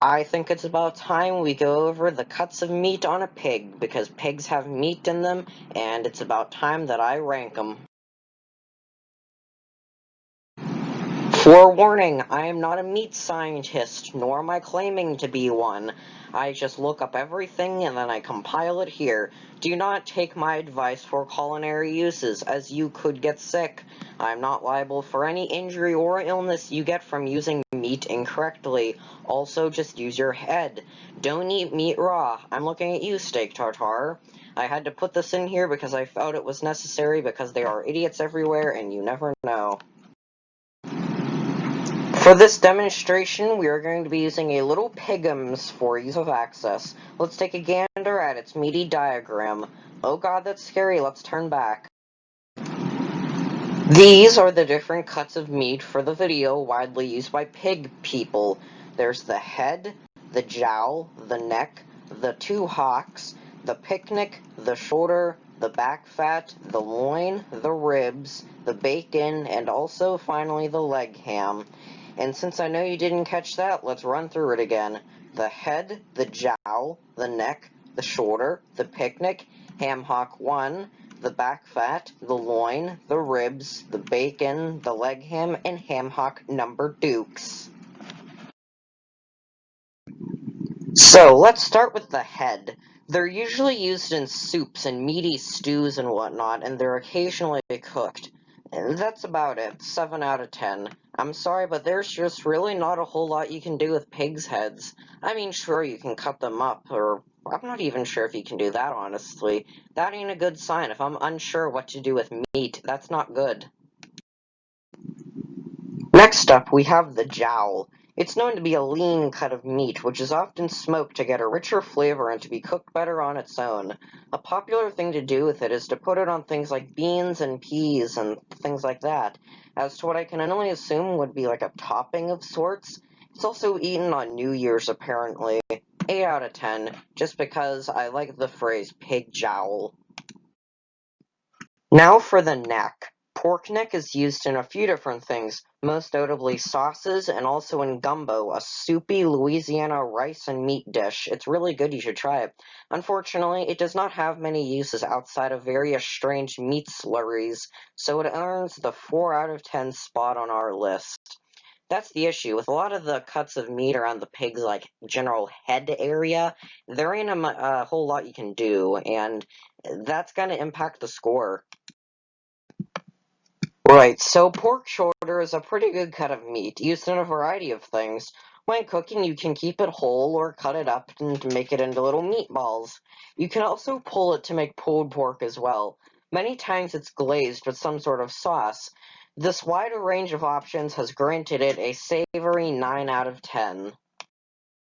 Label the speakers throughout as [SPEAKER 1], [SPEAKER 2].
[SPEAKER 1] I think it's about time we go over the cuts of meat on a pig, because pigs have meat in them, and it's about time that I rank them. Forewarning, I am not a meat scientist, nor am I claiming to be one. I just look up everything and then I compile it here. Do not take my advice for culinary uses, as you could get sick. I am not liable for any injury or illness you get from using meat incorrectly. Also, just use your head. Don't eat meat raw. I'm looking at you, steak tartare. I had to put this in here because I felt it was necessary, because there are idiots everywhere and you never know. For this demonstration, we are going to be using a little pigums for ease of access. Let's take a gander at its meaty diagram. Oh god, that's scary, let's turn back. These are the different cuts of meat for the video widely used by pig people. There's the head, the jowl, the neck, the two hocks, the picnic, the shoulder, the back fat, the loin, the ribs, the bacon, and also finally the leg ham. And since I know you didn't catch that, let's run through it again. The head, the jowl, the neck, the shoulder, the picnic, ham hock 1, the back fat, the loin, the ribs, the bacon, the leg ham, and ham hock number dukes. So, let's start with the head. They're usually used in soups and meaty stews and whatnot, and they're occasionally cooked. And that's about it. 7 out of 10. I'm sorry, but there's just really not a whole lot you can do with pigs' heads. I mean, sure, you can cut them up, or I'm not even sure if you can do that, honestly. That ain't a good sign. If I'm unsure what to do with meat, that's not good. Next up, we have the jowl. It's known to be a lean cut of meat, which is often smoked to get a richer flavor and to be cooked better on its own. A popular thing to do with it is to put it on things like beans and peas and things like that. As to what I can only assume would be like a topping of sorts, it's also eaten on New Year's apparently. 8 out of 10, just because I like the phrase pig jowl. Now for the neck. Pork neck is used in a few different things, most notably sauces and also in gumbo, a soupy Louisiana rice and meat dish. It's really good, you should try it. Unfortunately, it does not have many uses outside of various strange meat slurries, so it earns the 4 out of 10 spot on our list. That's the issue. With a lot of the cuts of meat around the pig's, like, general head area, there ain't a whole lot you can do, and that's gonna impact the score. Right, so pork shoulder is a pretty good cut of meat, used in a variety of things. When cooking, you can keep it whole or cut it up and make it into little meatballs. You can also pull it to make pulled pork as well. Many times it's glazed with some sort of sauce. This wider range of options has granted it a savory 9 out of 10.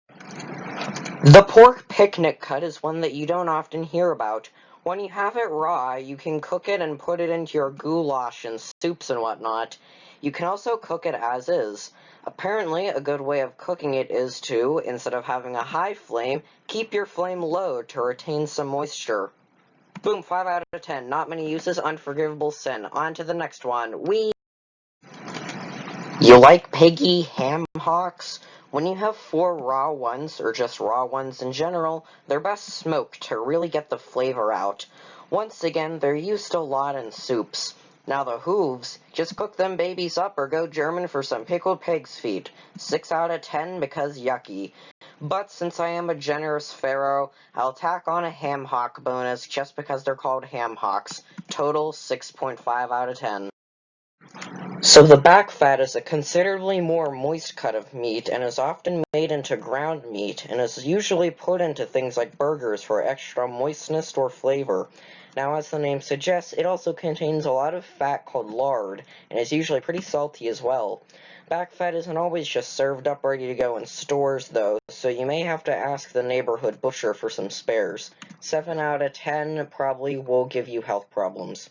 [SPEAKER 1] The pork picnic cut is one that you don't often hear about. When you have it raw, you can cook it and put it into your goulash and soups and whatnot. You can also cook it as is. Apparently, a good way of cooking it is to, instead of having a high flame, keep your flame low to retain some moisture. Boom, 5 out of 10. Not many uses, unforgivable sin. On to the next one. You like piggy ham hocks? When you have 4 raw ones, or just raw ones in general, they're best smoked to really get the flavor out. Once again, they're used a lot in soups. Now the hooves, just cook them babies up or go German for some pickled pig's feet. 6 out of 10 because yucky. But since I am a generous pharaoh, I'll tack on a ham hock bonus just because they're called ham hocks. Total 6.5 out of 10. So the back fat is a considerably more moist cut of meat and is often made into ground meat and is usually put into things like burgers for extra moistness or flavor. Now, as the name suggests, it also contains a lot of fat called lard and is usually pretty salty as well. Back fat isn't always just served up ready to go in stores though, so you may have to ask the neighborhood butcher for some spares. 7 out of 10 probably will give you health problems.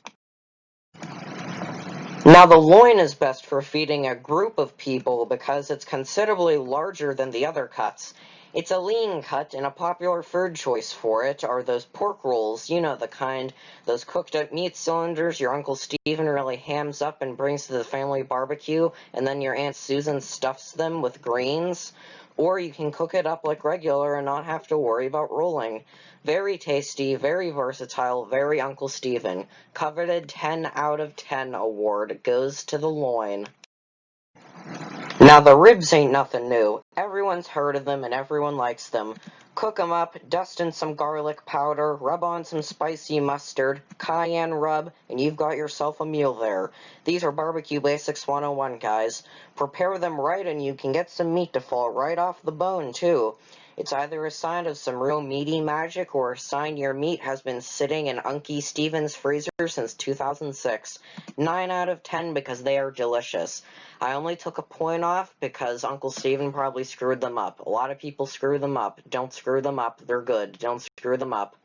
[SPEAKER 1] Now the loin is best for feeding a group of people because it's considerably larger than the other cuts. It's a lean cut, and a popular food choice for it are those pork rolls, you know the kind, those cooked up meat cylinders your Uncle Stephen really hams up and brings to the family barbecue, and then your Aunt Susan stuffs them with greens. or you can cook it up like regular and not have to worry about rolling. Very tasty, very versatile, very Uncle Steven. Coveted 10 out of 10 award goes to the loin. Now the ribs ain't nothing new. Everyone's heard of them and everyone likes them. Cook 'em up, dust in some garlic powder, rub on some spicy mustard, cayenne rub, and you've got yourself a meal there. These are Barbecue Basics 101, guys. Prepare them right and you can get some meat to fall right off the bone, too. It's either a sign of some real meaty magic or a sign your meat has been sitting in Unky Stevens' freezer since 2006. 9 out of 10 because they are delicious. I only took a point off because Uncle Steven probably screwed them up. A lot of people screw them up. Don't screw them up. They're good. Don't screw them up.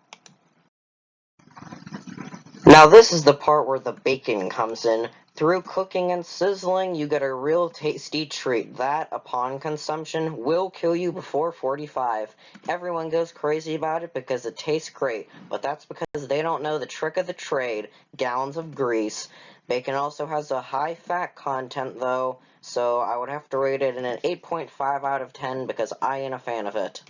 [SPEAKER 1] Now this is the part where the bacon comes in. Through cooking and sizzling, you get a real tasty treat that, upon consumption, will kill you before 45. Everyone goes crazy about it because it tastes great, but that's because they don't know the trick of the trade, gallons of grease. Bacon also has a high fat content though, so I would have to rate it an 8.5 out of 10 because I ain't a fan of it.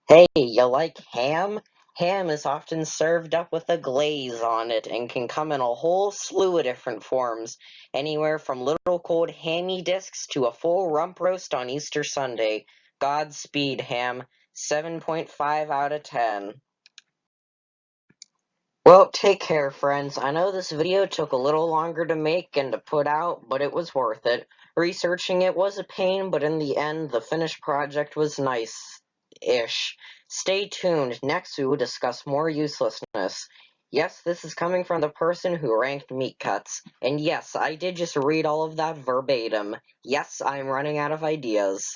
[SPEAKER 1] Hey, you like ham? Ham is often served up with a glaze on it and can come in a whole slew of different forms, anywhere from little cold hammy discs to a full rump roast on Easter Sunday. Godspeed, ham. 7.5 out of 10. Well, take care, friends. I know this video took a little longer to make and to put out, but it was worth it. Researching it was a pain, but in the end, the finished project was nice-ish. Stay tuned. Next, we will discuss more uselessness. Yes, this is coming from the person who ranked meat cuts. And yes, I did just read all of that verbatim. Yes, I'm running out of ideas.